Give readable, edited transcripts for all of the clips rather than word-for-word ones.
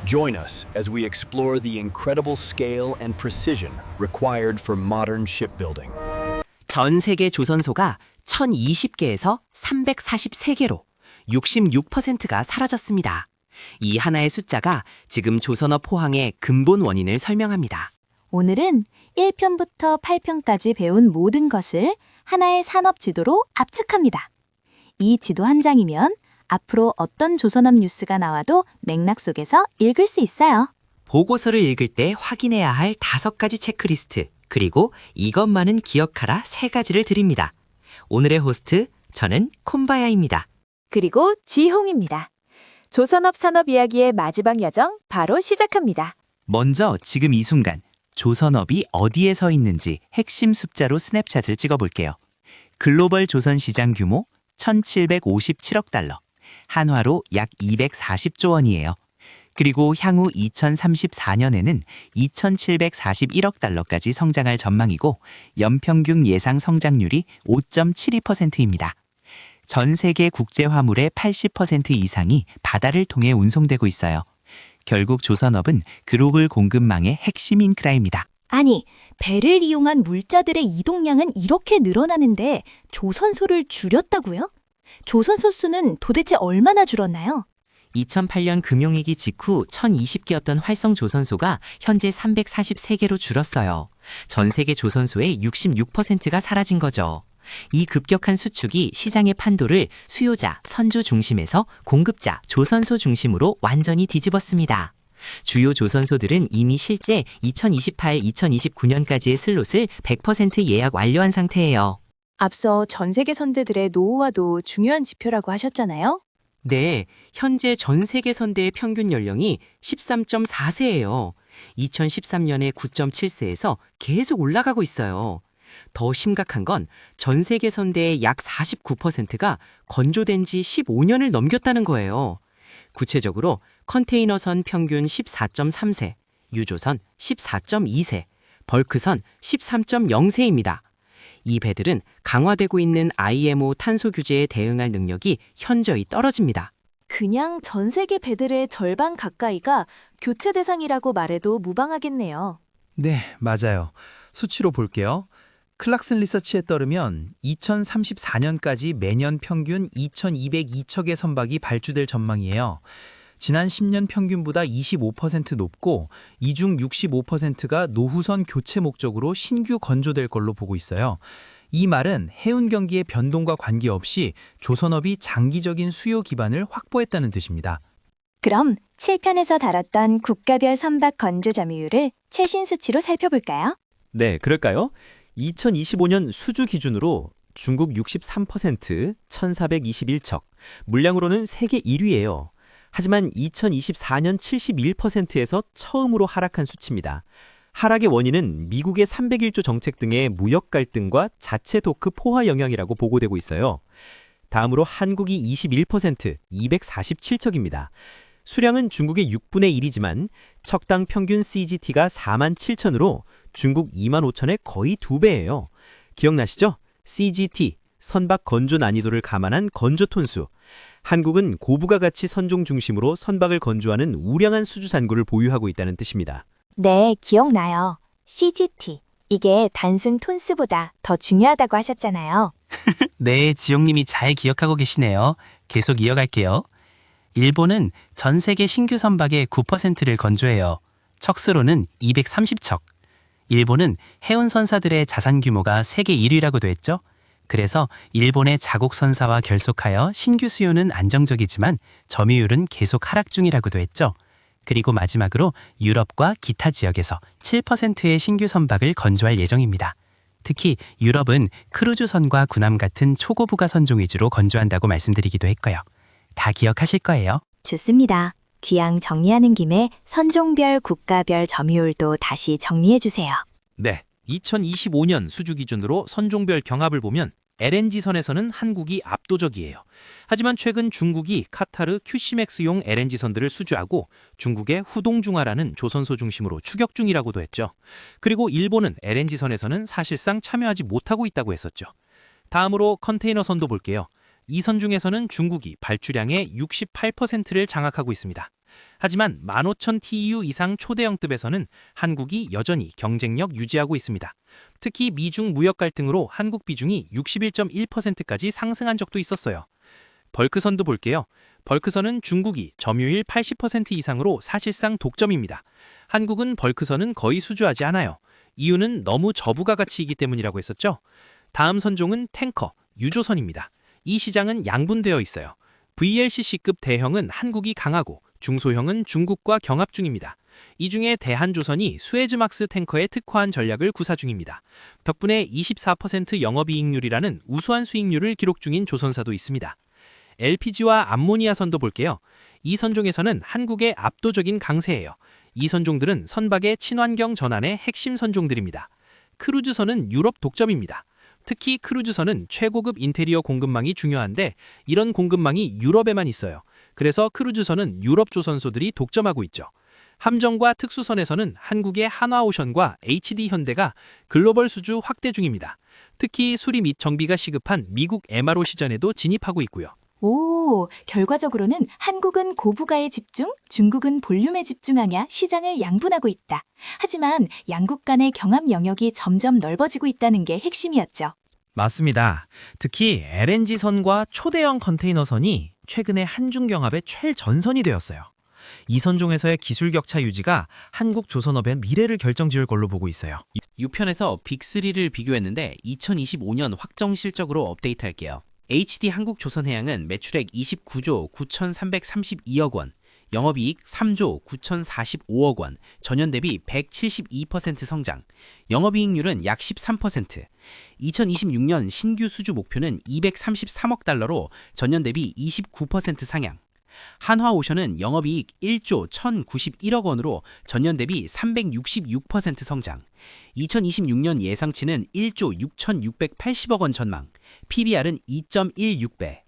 Join us as we explore the incredible scale and precision required for modern shipbuilding. 전 세계 조선소가 1020개에서 343개로 66%가 사라졌습니다. 이 하나의 숫자가 지금 조선업 포항의 근본 원인을 설명합니다. 오늘은 1편부터 8편까지 배운 모든 것을 하나의 산업 지도로 압축합니다. 이 지도 한 장이면 앞으로 어떤 조선업 뉴스가 나와도 맥락 속에서 읽을 수 있어요. 보고서를 읽을 때 확인해야 할 5가지 체크리스트, 그리고 이것만은 기억하라 3가지를 드립니다. 오늘의 호스트, 저는 콤바야입니다. 그리고 지홍입니다. 조선업 산업 이야기의 마지막 여정 바로 시작합니다. 먼저 지금 이 순간 조선업이 어디에 서 있는지 핵심 숫자로 스냅샷을 찍어볼게요. 글로벌 조선 시장 규모 1,757억 달러, 한화로 약 240조 원이에요. 그리고 향후 2034년에는 2,741억 달러까지 성장할 전망이고 연평균 예상 성장률이 5.72%입니다. 전 세계 국제 화물의 80% 이상이 바다를 통해 운송되고 있어요. 결국 조선업은 글로벌 공급망의 핵심 인크라입니다. 아니, 배를 이용한 물자들의 이동량은 이렇게 늘어나는데 조선소를 줄였다고요? 조선소 수는 도대체 얼마나 줄었나요? 2008년 금융위기 직후 1,020개였던 활성 조선소가 현재 343개로 줄었어요. 전 세계 조선소의 66%가 사라진 거죠. 이 급격한 수축이 시장의 판도를 수요자, 선주 중심에서 공급자, 조선소 중심으로 완전히 뒤집었습니다. 주요 조선소들은 이미 실제 2028-2029년까지의 슬롯을 100% 예약 완료한 상태예요. 앞서 전 세계 선대들의 노후화도 중요한 지표라고 하셨잖아요. 네, 현재 전 세계 선대의 평균 연령이 13.4세예요. 2013년에 9.7세에서 계속 올라가고 있어요. 더 심각한 건 전 세계 선대의 약 49%가 건조된 지 15년을 넘겼다는 거예요. 구체적으로 컨테이너선 평균 14.3세, 유조선 14.2세, 벌크선 13.0세입니다. 이 배들은 강화되고 있는 IMO 탄소 규제에 대응할 능력이 현저히 떨어집니다. 그냥 전 세계 배들의 절반 가까이가 교체 대상이라고 말해도 무방하겠네요. 네, 맞아요. 수치로 볼게요. 클락슨 리서치에 따르면 2034년까지 매년 평균 2,202척의 선박이 발주될 전망이에요. 지난 10년 평균보다 25% 높고 이 중 65%가 노후선 교체 목적으로 신규 건조될 걸로 보고 있어요. 이 말은 해운 경기의 변동과 관계없이 조선업이 장기적인 수요 기반을 확보했다는 뜻입니다. 그럼 7편에서 다뤘던 국가별 선박 건조 점유율을 최신 수치로 살펴볼까요? 네, 그럴까요? 2025년 수주 기준으로 중국 63%, 1,421척, 물량으로는 세계 1위예요. 하지만 2024년 71%에서 처음으로 하락한 수치입니다. 하락의 원인은 미국의 301조 정책 등의 무역 갈등과 자체 도크 포화 영향이라고 보고되고 있어요. 다음으로 한국이 21%, 247척입니다. 수량은 중국의 6분의 1이지만 척당 평균 CGT가 47,000으로 중국 25,000의 거의 2배예요. 기억나시죠? CGT, 선박 건조 난이도를 감안한 건조 톤수. 한국은 고부가 가치 선종 중심으로 선박을 건조하는 우량한 수주 잔고를 보유하고 있다는 뜻입니다. 네, 기억나요. CGT. 이게 단순 톤수보다 더 중요하다고 하셨잖아요. 네, 지용님이 잘 기억하고 계시네요. 계속 이어갈게요. 일본은 전 세계 신규 선박의 9%를 건조해요. 척수로는 230척. 일본은 해운 선사들의 자산 규모가 세계 1위라고도 했죠. 그래서 일본의 자국 선사와 결속하여 신규 수요는 안정적이지만 점유율은 계속 하락 중이라고도 했죠. 그리고 마지막으로 유럽과 기타 지역에서 7%의 신규 선박을 건조할 예정입니다. 특히 유럽은 크루즈선과 군함 같은 초고부가 선종 위주로 건조한다고 말씀드리기도 했고요. 다 기억하실 거예요. 좋습니다. 귀양 정리하는 김에 선종별 국가별 점유율도 다시 정리해 주세요. 네, 2025년 수주 기준으로 선종별 경합을 보면 LNG선에서는 한국이 압도적이에요. 하지만 최근 중국이 카타르 큐시맥스용 LNG선들을 수주하고 중국의 후동중하라는 조선소 중심으로 추격 중이라고도 했죠. 그리고 일본은 LNG선에서는 사실상 참여하지 못하고 있다고 했었죠. 다음으로 컨테이너선도 볼게요. 이 선 중에서는 중국이 발주량의 68%를 장악하고 있습니다. 하지만 15,000 TEU 이상 초대형급에서는 한국이 여전히 경쟁력 유지하고 있습니다. 특히 미중 무역 갈등으로 한국 비중이 61.1%까지 상승한 적도 있었어요. 벌크선도 볼게요. 벌크선은 중국이 점유율 80% 이상으로 사실상 독점입니다. 한국은 벌크선은 거의 수주하지 않아요. 이유는 너무 저부가 가치이기 때문이라고 했었죠. 다음 선종은 탱커, 유조선입니다. 이 시장은 양분되어 있어요. VLCC급 대형은 한국이 강하고 중소형은 중국과 경합 중입니다. 이 중에 대한조선이 수에즈막스 탱커에 특화한 전략을 구사 중입니다. 덕분에 24% 영업이익률이라는 우수한 수익률을 기록 중인 조선사도 있습니다. LPG와 암모니아선도 볼게요. 이 선종에서는 한국의 압도적인 강세예요. 이 선종들은 선박의 친환경 전환의 핵심 선종들입니다. 크루즈선은 유럽 독점입니다. 특히 크루즈선은 최고급 인테리어 공급망이 중요한데 이런 공급망이 유럽에만 있어요. 그래서 크루즈선은 유럽 조선소들이 독점하고 있죠. 함정과 특수선에서는 한국의 한화오션과 HD현대가 글로벌 수주 확대 중입니다. 특히 수리 및 정비가 시급한 미국 MRO 시전에도 진입하고 있고요. 오, 결과적으로는 한국은 고부가에 집중, 중국은 볼륨에 집중하냐 시장을 양분하고 있다. 하지만 양국 간의 경합 영역이 점점 넓어지고 있다는 게 핵심이었죠. 맞습니다. 특히 LNG선과 초대형 컨테이너선이 최근에 한중경합의 최전선이 되었어요. 이 선종에서의 기술 격차 유지가 한국 조선업의 미래를 결정지을 걸로 보고 있어요. 6편에서 빅3를 비교했는데 2025년 확정 실적으로 업데이트할게요. HD 한국조선해양은 매출액 29조 9,332억 원, 영업이익 3조 9,045억 원, 전년 대비 172% 성장, 영업이익률은 약 13%, 2026년 신규 수주 목표는 233억 달러로 전년 대비 29% 상향, 한화오션은 영업이익 1조 1,091억 원으로 전년 대비 366% 성장, 2026년 예상치는 1조 6,680억 원 전망, PBR은 2.16배.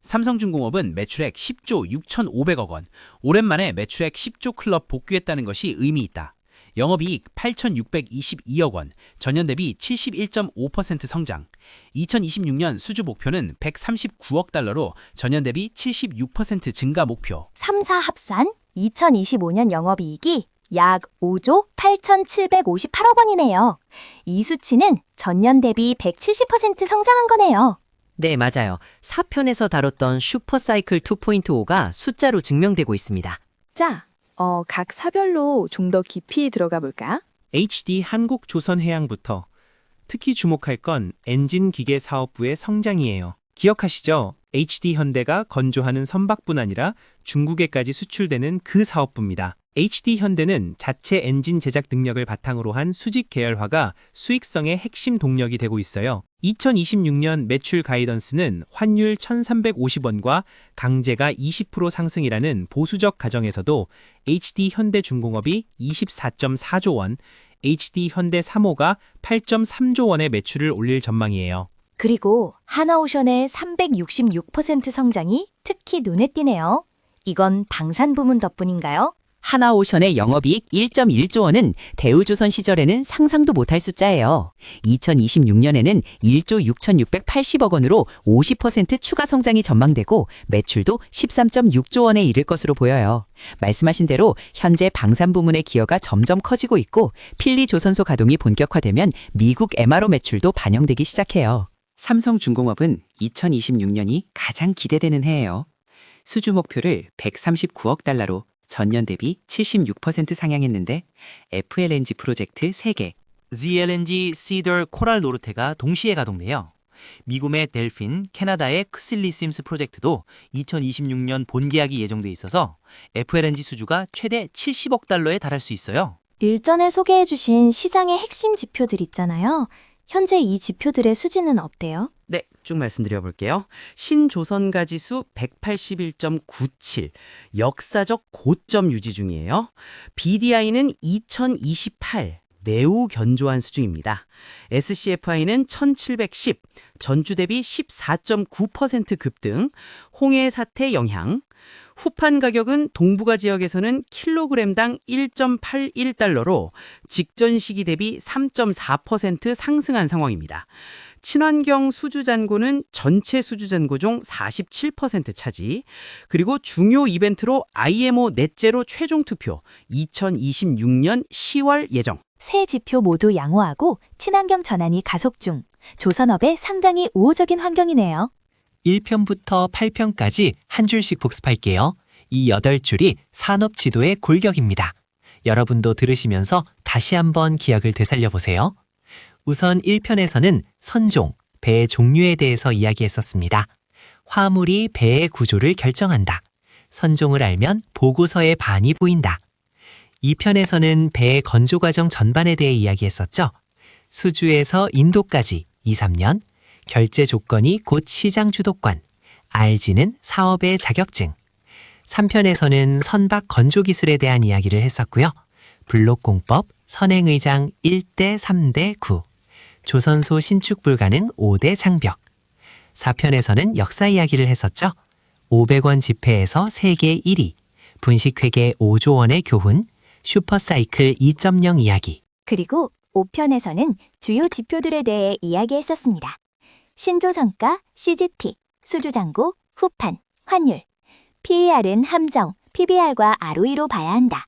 삼성중공업은 매출액 10조 6,500억 원, 오랜만에 매출액 10조 클럽 복귀했다는 것이 의미 있다. 영업이익 8,622억 원, 전년 대비 71.5% 성장, 2026년 수주 목표는 139억 달러로 전년 대비 76% 증가 목표. 3사 합산 2025년 영업이익이 약 5조 8,758억 원이네요. 이 수치는 전년 대비 170% 성장한 거네요. 네, 맞아요. 4편에서 다뤘던 슈퍼사이클 2.5가 숫자로 증명되고 있습니다. 자, 각 사별로 좀 더 깊이 들어가 볼까? HD 한국조선해양부터 특히 주목할 건 엔진기계 사업부의 성장이에요. 기억하시죠? HD현대가 건조하는 선박뿐 아니라 중국에까지 수출되는 그 사업부입니다. HD현대는 자체 엔진 제작 능력을 바탕으로 한 수직 계열화가 수익성의 핵심 동력이 되고 있어요. 2026년 매출 가이던스는 환율 1,350원과 강제가 20% 상승이라는 보수적 가정에서도 HD현대중공업이 24.4조 원, HD현대 3호가 8.3조 원의 매출을 올릴 전망이에요. 그리고 하나오션의 366% 성장이 특히 눈에 띄네요. 이건 방산 부문 덕분인가요? 하나오션의 영업이익 1.1조 원은 대우조선 시절에는 상상도 못할 숫자예요. 2026년에는 1조 6,680억 원으로 50% 추가 성장이 전망되고 매출도 13.6조 원에 이를 것으로 보여요. 말씀하신 대로 현재 방산 부문의 기여가 점점 커지고 있고 필리조선소 가동이 본격화되면 미국 MRO 매출도 반영되기 시작해요. 삼성중공업은 2026년이 가장 기대되는 해예요. 수주 목표를 139억 달러로 전년 대비 76% 상향했는데 FLNG 프로젝트 3개, ZLNG 시더 코랄 노르테가 동시에 가동돼요. 미국의 델핀, 캐나다의 크실리 심스 프로젝트도 2026년 본계약이 예정돼 있어서 FLNG 수주가 최대 70억 달러에 달할 수 있어요. 일전에 소개해 주신 시장의 핵심 지표들 있잖아요. 현재 이 지표들의 수지는 어때요? 네, 쭉 말씀드려 볼게요. 신조선가 지수 181.97, 역사적 고점 유지 중이에요. BDI는 2028, 매우 견조한 수준입니다. SCFI는 1710, 전주 대비 14.9% 급등, 홍해 사태 영향, 후판 가격은 동북아 지역에서는 킬로그램당 1.81달러로 직전 시기 대비 3.4% 상승한 상황입니다. 친환경 수주잔고는 전체 수주잔고 중 47% 차지. 그리고 중요 이벤트로 IMO 넷제로 최종 투표 2026년 10월 예정. 세 지표 모두 양호하고 친환경 전환이 가속 중. 조선업에 상당히 우호적인 환경이네요. 1편부터 8편까지 한 줄씩 복습할게요. 이 8줄이 산업 지도의 골격입니다. 여러분도 들으시면서 다시 한번 기억을 되살려 보세요. 우선 1편에서는 선종, 배의 종류에 대해서 이야기했었습니다. 화물이 배의 구조를 결정한다. 선종을 알면 보고서의 반이 보인다. 2편에서는 배의 건조 과정 전반에 대해 이야기했었죠. 수주에서 인도까지 2, 3년, 결제 조건이 곧 시장 주도권, RG는 사업의 자격증. 3편에서는 선박 건조 기술에 대한 이야기를 했었고요. 블록공법, 선행의장 1대 3대 9, 조선소 신축 불가능 5대 장벽. 4편에서는 역사 이야기를 했었죠. 500원 지폐에서 세계 1위, 분식회계 5조 원의 교훈, 슈퍼사이클 2.0 이야기. 그리고 5편에서는 주요 지표들에 대해 이야기했었습니다. 신조성가, CGT, 수주잔고, 후판, 환율. PER은 함정, PBR과 ROE로 봐야 한다.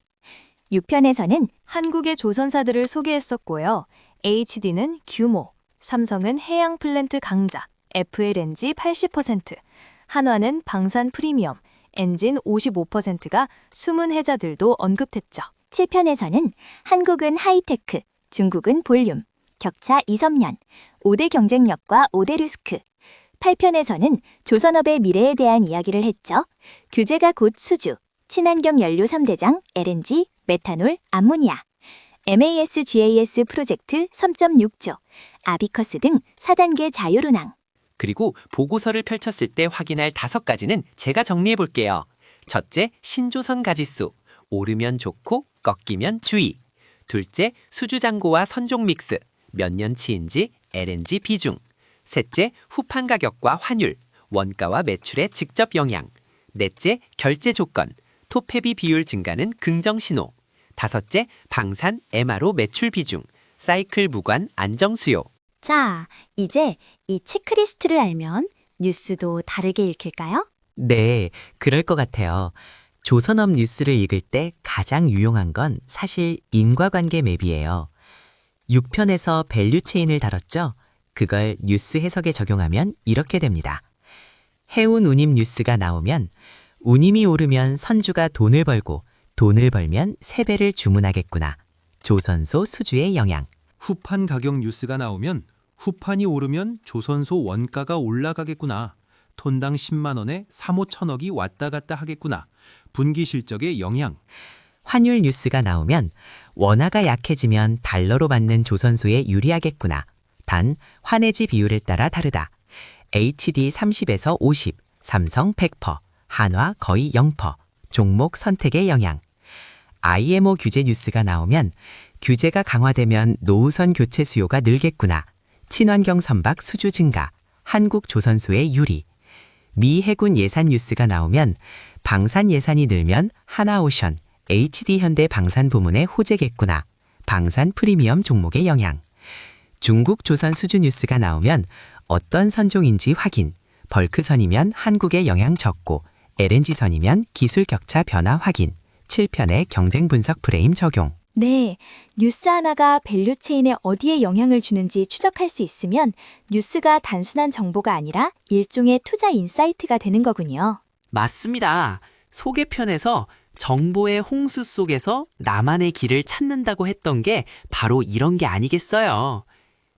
6편에서는 한국의 조선사들을 소개했었고요. HD는 규모, 삼성은 해양 플랜트 강자, FLNG 80%, 한화는 방산 프리미엄, 엔진 55%가 숨은 해자들도 언급했죠. 7편에서는 한국은 하이테크, 중국은 볼륨, 격차 2, 3년, 5대 경쟁력과 5대 리스크. 8편에서는 조선업의 미래에 대한 이야기를 했죠. 규제가 곧 수주, 친환경 연료 3대장, LNG, 메탄올, 암모니아, MAS-GAS 프로젝트 3.6조, 아비커스 등 4단계 자율운항. 그리고 보고서를 펼쳤을 때 확인할 5가지는 제가 정리해 볼게요. 첫째, 신조선 가지수. 오르면 좋고 꺾이면 주의. 둘째, 수주잔고와 선종 믹스. 몇 년치인지 LNG 비중. 셋째, 후판 가격과 환율. 원가와 매출에 직접 영향. 넷째, 결제 조건. 톱헤비 비율 증가는 긍정 신호. 다섯째, 방산 MRO 매출 비중. 사이클 무관 안정 수요. 자, 이제 이 체크리스트를 알면 뉴스도 다르게 읽힐까요? 네, 그럴 것 같아요. 조선업 뉴스를 읽을 때 가장 유용한 건 사실 인과관계 맵이에요. 6편에서 밸류체인을 다뤘죠? 그걸 뉴스 해석에 적용하면 이렇게 됩니다. 해운 운임 뉴스가 나오면 운임이 오르면 선주가 돈을 벌고 돈을 벌면 세배를 주문하겠구나. 조선소 수주의 영향. 후판 가격 뉴스가 나오면 후판이 오르면 조선소 원가가 올라가겠구나. 톤당 10만 원에 3, 5천억이 왔다 갔다 하겠구나. 분기 실적의 영향. 환율 뉴스가 나오면 원화가 약해지면 달러로 받는 조선소에 유리하겠구나. 단 환해지 비율을 따라 다르다. HD 30에서 50, 삼성 100%, 한화 거의 0%, 종목 선택의 영향. IMO 규제 뉴스가 나오면 규제가 강화되면 노후선 교체 수요가 늘겠구나. 친환경 선박 수주 증가, 한국 조선소의 유리. 미 해군 예산 뉴스가 나오면 방산 예산이 늘면 하나오션, HD 현대 방산 부문의 호재겠구나. 방산 프리미엄 종목의 영향. 중국 조선 수주 뉴스가 나오면 어떤 선종인지 확인. 벌크선이면 한국의 영향 적고 LNG선이면 기술 격차 변화 확인. 7편의 경쟁 분석 프레임 적용. 네, 뉴스 하나가 밸류체인에 어디에 영향을 주는지 추적할 수 있으면 뉴스가 단순한 정보가 아니라 일종의 투자 인사이트가 되는 거군요. 맞습니다. 소개편에서 정보의 홍수 속에서 나만의 길을 찾는다고 했던 게 바로 이런 게 아니겠어요.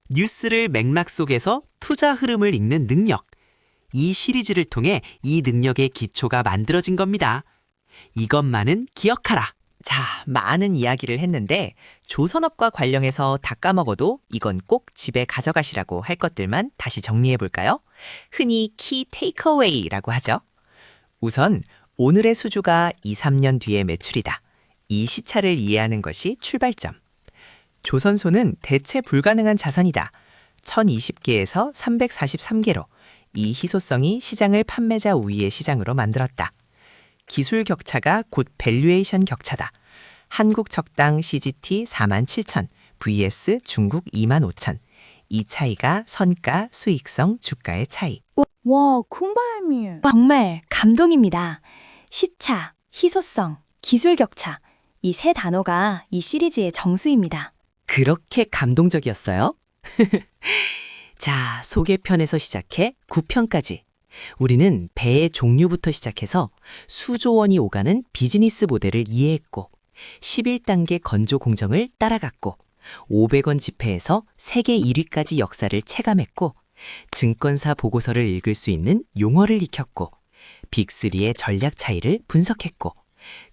뉴스를 맥락 속에서 투자 흐름을 읽는 능력. 이 시리즈를 통해 이 능력의 기초가 만들어진 겁니다. 이것만은 기억하라. 자, 많은 이야기를 했는데 조선업과 관련해서 다 까먹어도 이건 꼭 집에 가져가시라고 할 것들만 다시 정리해 볼까요? 흔히 키 테이크어웨이라고 하죠. 우선 오늘의 수주가 2, 3년 뒤의 매출이다. 이 시차를 이해하는 것이 출발점. 조선소는 대체 불가능한 자산이다. 1020개에서 343개로 이 희소성이 시장을 판매자 우위의 시장으로 만들었다. 기술 격차가 곧 밸류에이션 격차다. 한국 척당 CGT 47,000, vs 중국 25,000. 이 차이가 선가, 수익성, 주가의 차이. 와, 쿵바이미. 정말 감동입니다. 시차, 희소성, 기술 격차. 이 세 단어가 이 시리즈의 정수입니다. 그렇게 감동적이었어요? 자, 소개편에서 시작해 9편까지. 우리는 배의 종류부터 시작해서 수조 원이 오가는 비즈니스 모델을 이해했고, 11단계 건조 공정을 따라갔고, 500원 지폐에서 세계 1위까지 역사를 체감했고, 증권사 보고서를 읽을 수 있는 용어를 익혔고, 빅3의 전략 차이를 분석했고,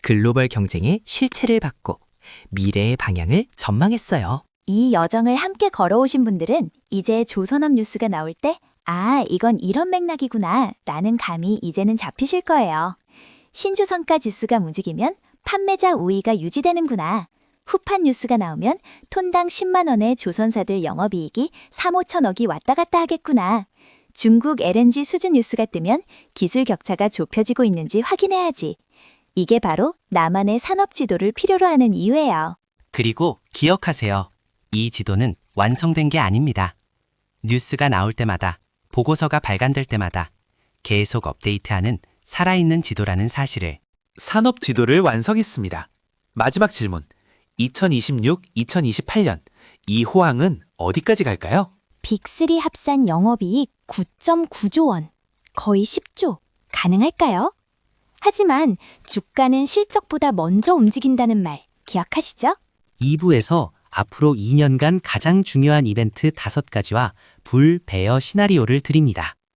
글로벌 경쟁의 실체를 봤고, 미래의 방향을 전망했어요. 이 여정을 함께 걸어오신 분들은 이제 조선업 뉴스가 나올 때 아, 이건 이런 맥락이구나 라는 감이 이제는 잡히실 거예요. 신주 성과 지수가 움직이면 판매자 우위가 유지되는구나. 후판 뉴스가 나오면 톤당 10만 원의 조선사들 영업이익이 3, 5천억이 왔다 갔다 하겠구나. 중국 LNG 수주 뉴스가 뜨면 기술 격차가 좁혀지고 있는지 확인해야지. 이게 바로 나만의 산업 지도를 필요로 하는 이유예요. 그리고 기억하세요. 이 지도는 완성된 게 아닙니다. 뉴스가 나올 때마다, 보고서가 발간될 때마다 계속 업데이트하는 살아있는 지도라는 사실을. 산업 지도를 완성했습니다. 마지막 질문. 2026-2028년 이 호황은 어디까지 갈까요? 빅3 합산 영업이익 9.9조 원, 거의 10조. 가능할까요? 하지만 주가는 실적보다 먼저 움직인다는 말 기억하시죠? 2부에서 앞으로 2년간 가장 중요한 이벤트 5가지와 불, 배어 시나리오를 드립니다.